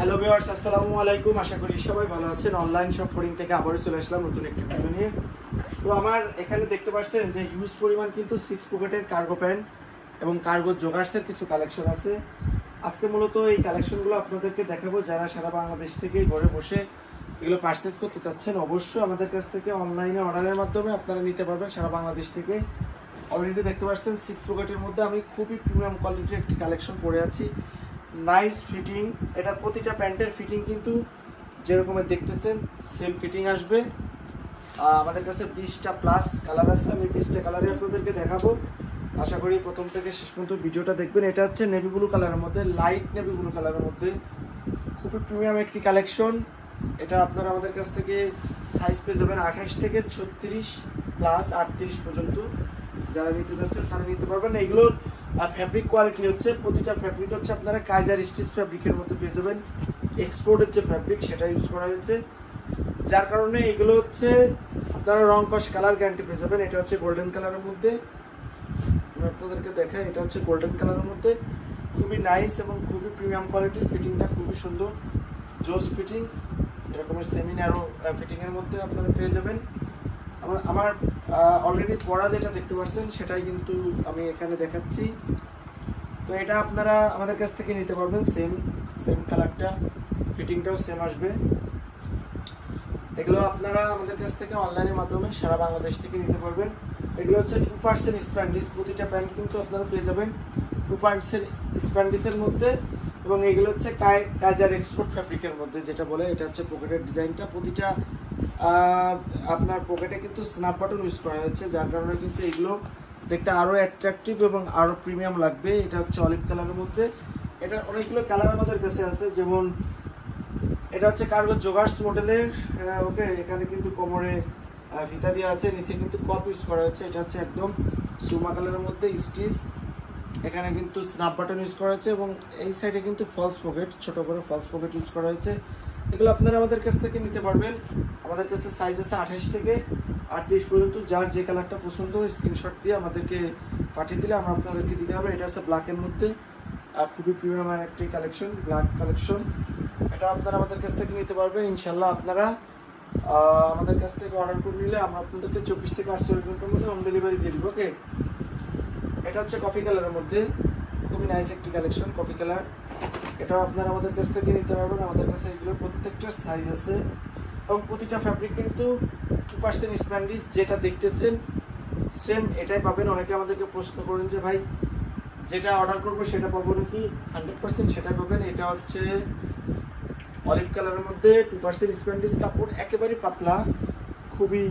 Hello viewers, আসসালামু আলাইকুম। আশা করি সবাই ভালো আছেন। অনলাইন শপ ফোরিং থেকে আবারও চলে আসলাম নতুন একটি ভিডিও নিয়ে। তো আমার এখানে দেখতে পাচ্ছেন যে হিউজ পরিমাণ কিন্তু 6 পকেটের কার্গো প্যান্ট এবং কার্গো জগার্সের কিছু কালেকশন আছে। আজকে মূলত এই কালেকশনগুলো আপনাদেরকে দেখাবো। যারা সারা বাংলাদেশ থেকে ঘরে বসে এগুলো পারচেস করতে চাচ্ছেন, অবশ্যই আমাদের কাছ থেকে অনলাইনে অর্ডারের মাধ্যমে আপনারা নিতে পারবেন সারা বাংলাদেশ থেকে। অলরেডি দেখতে পাচ্ছেন 6 পকেটের মধ্যে আমি খুবই প্রিমিয়াম কোয়ালিটির একটি কালেকশন পরে আছি। নাইস ফিটিং, এটা প্রতিটা প্যান্টের ফিটিং কিন্তু যেরকমের দেখতেছেন সেম ফিটিং আসবে। আমাদের কাছে 20টা প্লাস কালার আছে, আমি 20টা কালারে আপনাদেরকে দেখাবো। আশা করি প্রথম থেকে শেষ পর্যন্ত ভিডিওটা দেখবেন। এটা হচ্ছে নেভি ব্লু কালারের মধ্যে, লাইট নেভি ব্লু কালারের মধ্যে খুবই প্রিমিয়াম একটি কালেকশন। এটা আপনারা আমাদের কাছ থেকে সাইজ পেয়ে যাবেন 28 থেকে 36 প্লাস 38 পর্যন্ত। যারা নিতে যাচ্ছেন তারা নিতে পারবেন। এগুলোর ফ্যাব্রিক কোয়ালিটি হচ্ছে, প্রতিটা ফ্যাব্রিক হচ্ছে আপনারা কাইজার স্টিচ ফ্যাব্রিকের মধ্যে পেয়ে যাবেন। এক্সপোর্টের যে ফ্যাব্রিক সেটা ইউজ করা হয়েছে, যার কারণে এগুলো হচ্ছে আপনারা রং কস কালার গ্যারান্টি পেয়ে যাবেন। এটা হচ্ছে গোল্ডেন কালারের মধ্যে, আমি আপনাদেরকে দেখাই। এটা হচ্ছে গোল্ডেন কালারের মধ্যে, খুবই নাইস এবং খুবই প্রিমিয়াম কোয়ালিটির। ফিটিংটা খুবই সুন্দর, জোস ফিটিং। এরকমের সেমি ন্যারো ফিটিংয়ের মধ্যে আপনারা পেয়ে যাবেন। আমার অলরেডি পরা যেটা দেখতে পাচ্ছেন সেটাই কিন্তু আমি এখানে দেখাচ্ছি। তো এটা আপনারা আমাদের কাছ থেকে নিতে পারবেন, সেম কালারটা, ফিটিংটাও সেম আসবে। এগুলো আপনারা আমাদের কাছ থেকে অনলাইনের মাধ্যমে সারা বাংলাদেশ থেকে নিতে পারবেন। এগুলো হচ্ছে 2% স্প্যান্ডিস, প্রতিটা প্যান্ট কিন্তু আপনারা পেয়ে যাবেন 2% স্প্যান্ডিসের মধ্যে। এবং এগুলো হচ্ছে কাইজার এক্সপোর্ট ফ্যাব্রিকের মধ্যে, যেটা বলে এটা হচ্ছে পকেটের ডিজাইনটা। প্রতিটা আপনার পকেটে কিন্তু স্ন্যাপ বাটন ইউজ করা হয়েছে, যার কারণে কিন্তু এগুলো দেখতে আরও অ্যাট্রাকটিভ এবং আরও প্রিমিয়াম লাগবে। এটা হচ্ছে অলিভ কালারের মধ্যে। এটা অনেকগুলো কালার আমাদের কাছে আছে, যেমন এটা হচ্ছে কার্গো জগার্স মডেলের। ওকে, এখানে কিন্তু কোমরে ফিতা দিয়ে আছে, নিচে কিন্তু কপ ইউজ করা হয়েছে। এটা হচ্ছে একদম সুমা কালারের মধ্যে স্টিচ, এখানে কিন্তু স্ন্যাপ বাটন ইউজ করা হয়েছে এবং এই সাইডে কিন্তু ফলস পকেট, ছোট করে ফলস পকেট ইউজ করা হয়েছে। এগুলো আপনারা আমাদের কাছ থেকে নিতে পারবেন। আমাদের কাছে সাইজ আছে 28 থেকে 38 পর্যন্ত। যার যে কালারটা পছন্দ স্ক্রিনশট দিয়ে আমাদেরকে পাঠিয়ে দিলে আমরা আপনাদেরকে দিতে হবে। এটা হচ্ছে ব্ল্যাকের মধ্যে, খুবই প্রিমিয়াম একটি কালেকশন, ব্ল্যাক কালেকশন। এটা আপনারা আমাদের কাছ থেকে নিতে পারবেন ইনশাল্লাহ। আপনারা আমাদের কাছ থেকে অর্ডার করে নিলে আমরা আপনাদেরকে 24 থেকে 48 ঘন্টার মধ্যে হোম ডেলিভারি দিয়ে দিব। ওকে, এটা হচ্ছে কফি কালারের মধ্যে, খুবই নাইস একটি কালেকশন, কফি কালার। এটা আপনারা আমাদের কাছ থেকে নিতে পারবেন। আমাদের কাছে এগুলো প্রত্যেকটা সাইজ আছে এবং প্রতিটা ফ্যাব্রিক কিন্তু 2% স্প্যান্ডিস, যেটা দেখতেছেন সেম এটাই পাবেন। অনেকে আমাদেরকে প্রশ্ন করেন যে ভাই যেটা অর্ডার করবো সেটা পাবো নাকি? 100% সেটাই পাবেন। এটা হচ্ছে অলিভ কালারের মধ্যে 2% স্প্যান্ডিস কাপড়, একেবারে পাতলা, খুবই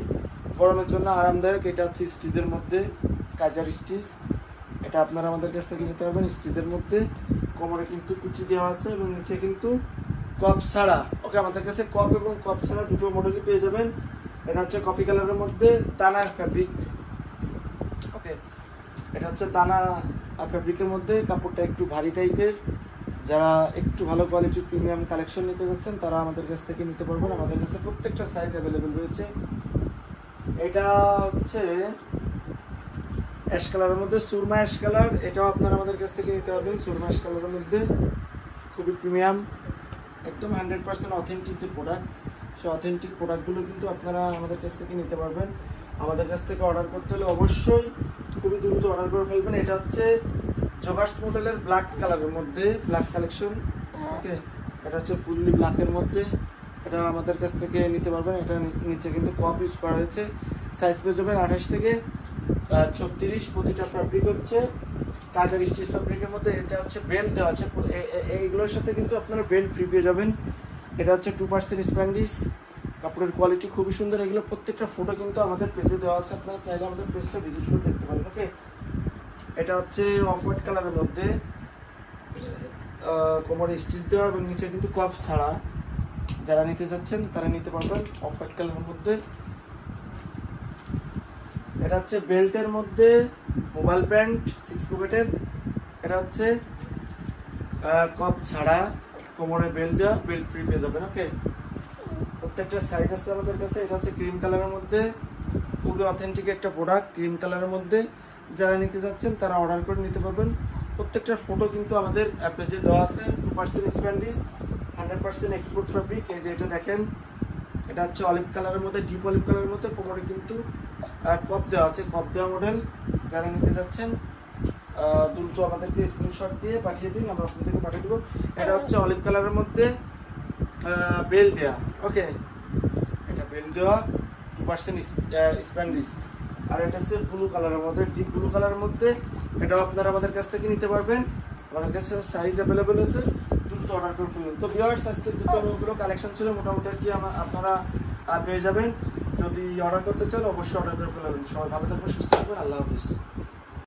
গরমের জন্য আরামদায়ক। এটা হচ্ছে স্টিচের মধ্যে, কাইজার স্টিচ। এটা আপনারা আমাদের কাছ থেকে নিতে পারবেন স্টিচের মধ্যে। কোমরে কিন্তু কুচি দেওয়া আছে এবং নিচে কিন্তু কপ ছাড়া। ওকে, আমাদের কাছে কপ এবং কপ ছাড়া দুটো মডেলই পেয়ে যাবেন। এটা হচ্ছে কফি কালারের মধ্যে দানা ফ্যাব্রিক। ওকে, এটা হচ্ছে দানা ফ্যাব্রিকের মধ্যে, কাপড়টা একটু ভারী টাইপের। যারা একটু ভালো কোয়ালিটির প্রিমিয়াম কালেকশন নিতে যাচ্ছেন তারা আমাদের কাছ থেকে নিতে পারবেন। আমাদের কাছে প্রত্যেকটা সাইজ অ্যাভেলেবেল রয়েছে। এটা হচ্ছে অ্যাশ কালারের মধ্যে, সুরমা অ্যাশ কালার। এটাও আপনারা আমাদের কাছ থেকে নিতে পারবেন সুরমা অ্যাশ কালারের মধ্যে, খুবই প্রিমিয়াম, একদম 100% অথেন্টিক যে প্রোডাক্ট, সেই অথেন্টিক প্রোডাক্টগুলো কিন্তু আপনারা আমাদের কাছ থেকে নিতে পারবেন। আমাদের কাছ থেকে অর্ডার করতে হলে অবশ্যই খুবই দ্রুত অর্ডার করে ফেলবেন। এটা হচ্ছে জগার্স মডেলের ব্ল্যাক কালারের মধ্যে, ব্ল্যাক কালেকশন। ওকে, এটা হচ্ছে ফুললি ব্ল্যাকের মধ্যে। এটা আমাদের কাছ থেকে নিতে পারবেন। এটা নিচে কিন্তু কপ ইউজ করা হয়েছে। সাইজ পেয়ে যাবেন 28 থেকে 36। প্রতিটা ফ্যাব্রিক হচ্ছে কাইজার স্টিচ ফ্যাব্রিকের মধ্যে। এটা হচ্ছে বেল্ট দেওয়া আছে, এইগুলোর সাথে কিন্তু আপনারা বেল্ট ফ্রি পেয়ে যাবেন। এটা হচ্ছে 2% স্প্যান্ডিস, কাপড়ের কোয়ালিটি খুবই সুন্দর। এগুলো প্রত্যেকটা ফটো কিন্তু আমাদের পেজে দেওয়া আছে, আপনারা চাইলে আমাদের পেজটা ভিজিট করে দেখতে পারেন। ওকে, এটা হচ্ছে অফ হোয়াইট কালারের মধ্যে, কোমরে স্টিচ দেওয়া এবং নিচে কিন্তু কপ ছাড়া। যারা নিতে যাচ্ছেন তারা নিতে পারবেন অফ হোয়াইট কালারের মধ্যে। এটা হচ্ছে বেল্টের মধ্যে মোবাইল প্যান্ট 6 পকেটের। এটা হচ্ছে কপ ছাড়া, কোমরে বেল্ট দেওয়া, বেল্ট ফ্রি পেয়ে যাবেন। ওকে, প্রত্যেকটা সাইজ আছে আমাদের কাছে। এটা হচ্ছে ক্রিম কালারের মধ্যে, খুবই অথেন্টিক একটা প্রোডাক্ট, ক্রিম কালারের মধ্যে। যারা নিতে যাচ্ছেন তারা অর্ডার করে নিতে পারবেন। প্রত্যেকটা ফটো কিন্তু আমাদের পেজে দেওয়া আছে। 2% স্প্যান্ডিস, 100% এক্সপোর্ট ফ্যাব্রিক। এই যে এটা দেখেন, এটা হচ্ছে অলিভ কালারের মধ্যে, ডিপ অলিভ কালারের মধ্যে, কোমরে কিন্তু কপ দেওয়া আছে, কপ দেওয়া মডেল। যারা নিতে যাচ্ছেন দ্রুত আমাদেরকে স্ক্রিনশট দিয়ে পাঠিয়ে দিন, আমরা আপনাদেরকে পাঠিয়ে দেবো। এটা হচ্ছে অলিভ কালারের মধ্যে বেল দেওয়া, ওকে, এটা বেল দেওয়া 2% স্প্যান্ডিস। আর এটা হচ্ছে ব্লু কালারের মধ্যে, ডিপ ব্লু কালারের মধ্যে, এটাও আপনারা আমাদের কাছ থেকে নিতে পারবেন। আমাদের কাছে সাইজ অ্যাভেলেবেল আছে, দ্রুত অর্ডার করে ফেলুন। তো ভিউয়ার্স, আজকে যতগুলো কালেকশন ছিল মোটামুটি আর কি আপনারা পেয়ে যাবেন। যদি অর্ডার করতে চান অবশ্যই অর্ডার করে ফেলবেন। সবাই ভালো থাকবেন, সুস্থ থাকবেন, আল্লাহ হাফিজ।